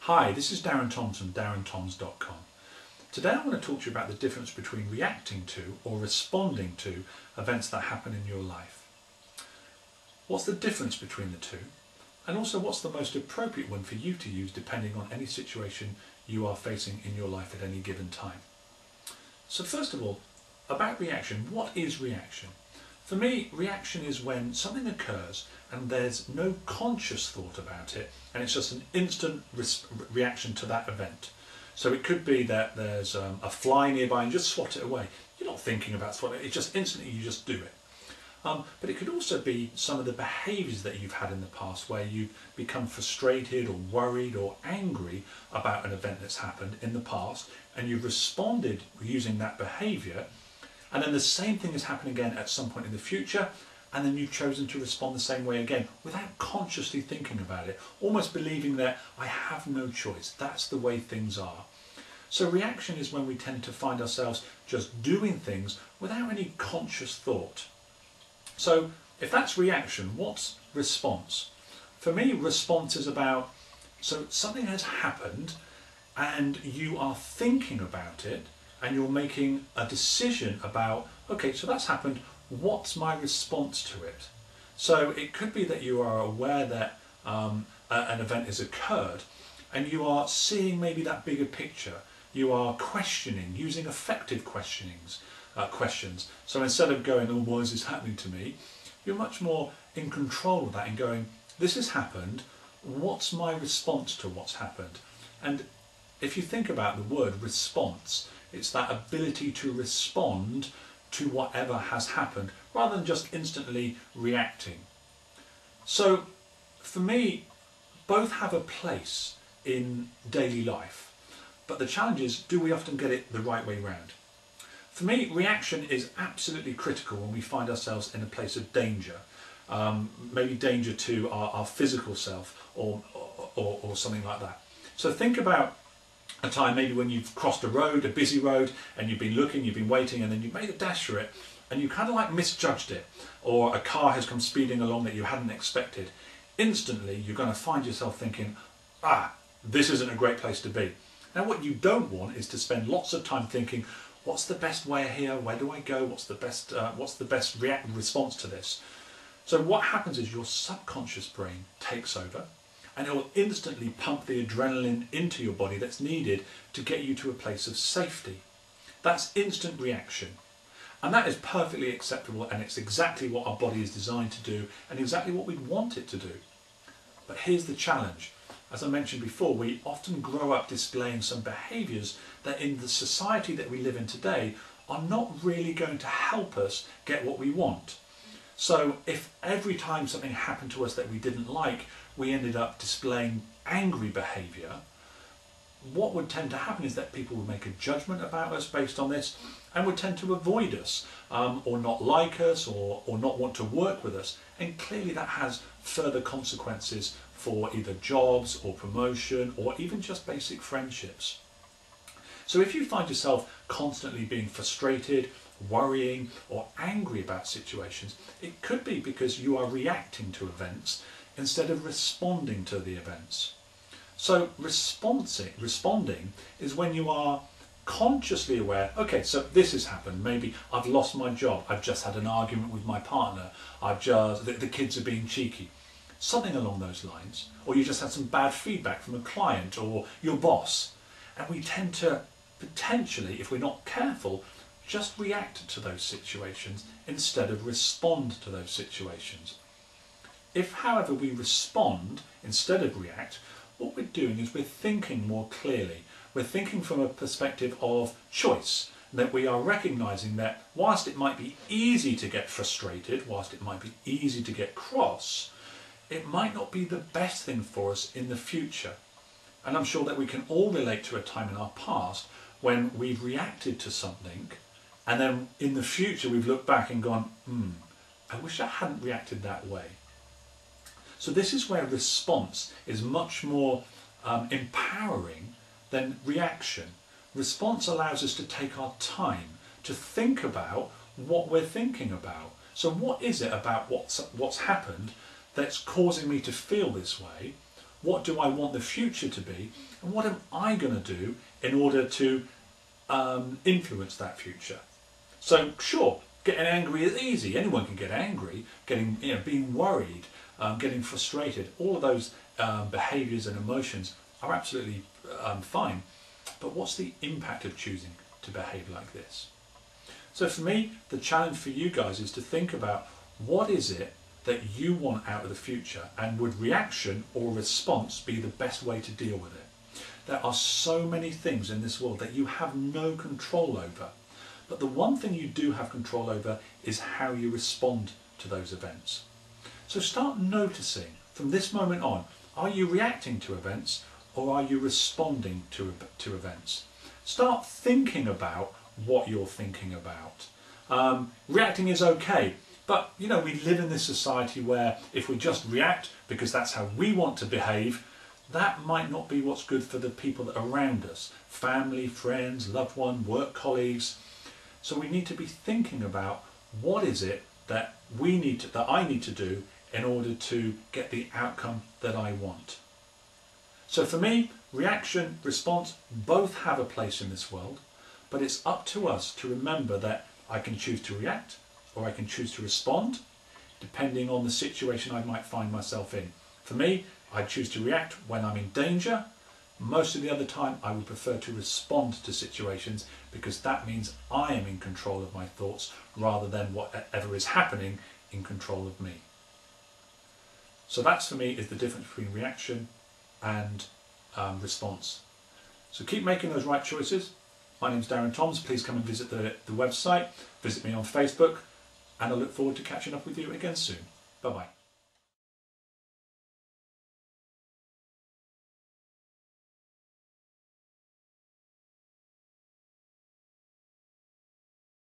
Hi, this is Darren Toms from darrentoms.com. Today I want to talk to you about the difference between reacting to or responding to events that happen in your life. What's the difference between the two? And also what's the most appropriate one for you to use depending on any situation you are facing in your life at any given time. So first of all, about reaction, what is reaction? For me, reaction is when something occurs and there's no conscious thought about it and it's just an instant reaction to that event. So it could be that there's a fly nearby and just swat it away. You're not thinking about swatting it, it's just instantly you just do it. But it could also be some of the behaviours that you've had in the past where you've become frustrated or worried or angry about an event that's happened in the past and you've responded using that behaviour, and then the same thing has happened again at some point in the future, and then you've chosen to respond the same way again without consciously thinking about it, almost believing that I have no choice, that's the way things are. So reaction is when we tend to find ourselves just doing things without any conscious thought. So if that's reaction, what's response? For me, response is about, so something has happened and you are thinking about it and you're making a decision about, okay, so that's happened, what's my response to it? So it could be that you are aware that an event has occurred and you are seeing maybe that bigger picture. You are questioning, using effective questions. So instead of going, oh, why is this happening to me? You're much more in control of that and going, this has happened, what's my response to what's happened? And if you think about the word response, it's that ability to respond to whatever has happened rather than just instantly reacting. So for me, both have a place in daily life, but the challenge is, do we often get it the right way round? For me, reaction is absolutely critical when we find ourselves in a place of danger, maybe danger to our physical self or something like that. So think about a time maybe when you've crossed a road, a busy road, and you've been looking, you've been waiting, and then you've made a dash for it, and you kind of like misjudged it, or a car has come speeding along that you hadn't expected. Instantly, you're going to find yourself thinking, this isn't a great place to be. Now, what you don't want is to spend lots of time thinking, what's the best way here? Where do I go? What's the best response to this? So what happens is your subconscious brain takes over and it will instantly pump the adrenaline into your body that's needed to get you to a place of safety. That's instant reaction. And that is perfectly acceptable, and it's exactly what our body is designed to do and exactly what we'd want it to do. But here's the challenge. As I mentioned before, we often grow up displaying some behaviours that in the society that we live in today are not really going to help us get what we want. So if every time something happened to us that we didn't like, we ended up displaying angry behaviour, what would tend to happen is that people would make a judgment about us based on this and would tend to avoid us or not like us or not want to work with us. And clearly that has further consequences for either jobs or promotion or even just basic friendships. So if you find yourself constantly being frustrated, worrying or angry about situations, it could be because you are reacting to events instead of responding to the events. So responding is when you are consciously aware, okay, so this has happened, maybe I've lost my job, I've just had an argument with my partner, the kids are being cheeky, something along those lines, or you just had some bad feedback from a client or your boss, and we tend to potentially, if we're not careful, just react to those situations instead of respond to those situations. If, however, we respond instead of react, what we're doing is we're thinking more clearly. We're thinking from a perspective of choice, that we are recognising that whilst it might be easy to get frustrated, whilst it might be easy to get cross, it might not be the best thing for us in the future. And I'm sure that we can all relate to a time in our past when we've reacted to something and then in the future we've looked back and gone, I wish I hadn't reacted that way. So this is where response is much more empowering than reaction. Response allows us to take our time to think about what we're thinking about. So what is it about what's happened that's causing me to feel this way? what do I want the future to be, and what am I going to do in order to influence that future. So sure, getting angry is easy. Anyone can get angry, being worried, getting frustrated. All of those behaviours and emotions are absolutely fine. But what's the impact of choosing to behave like this? So for me, the challenge for you guys is to think about what is it that you want out of the future, and would reaction or response be the best way to deal with it? There are so many things in this world that you have no control over. But the one thing you do have control over is how you respond to those events. So start noticing from this moment on, are you reacting to events or are you responding to events? Start thinking about what you're thinking about. Reacting is okay, but we live in this society where if we just react because that's how we want to behave, that might not be what's good for the people that are around us. Family, friends, loved one, work colleagues. So we need to be thinking about what is it that I need to do in order to get the outcome that I want. So for me, reaction, response, both have a place in this world, but it's up to us to remember that I can choose to react or I can choose to respond, depending on the situation I might find myself in. For me, I choose to react when I'm in danger. Most of the other time I would prefer to respond to situations, because that means I am in control of my thoughts rather than whatever is happening in control of me. So that's for me is the difference between reaction and response. So keep making those right choices. My name's Darren Toms. Please come and visit the website, visit me on Facebook, and I look forward to catching up with you again soon. Bye bye.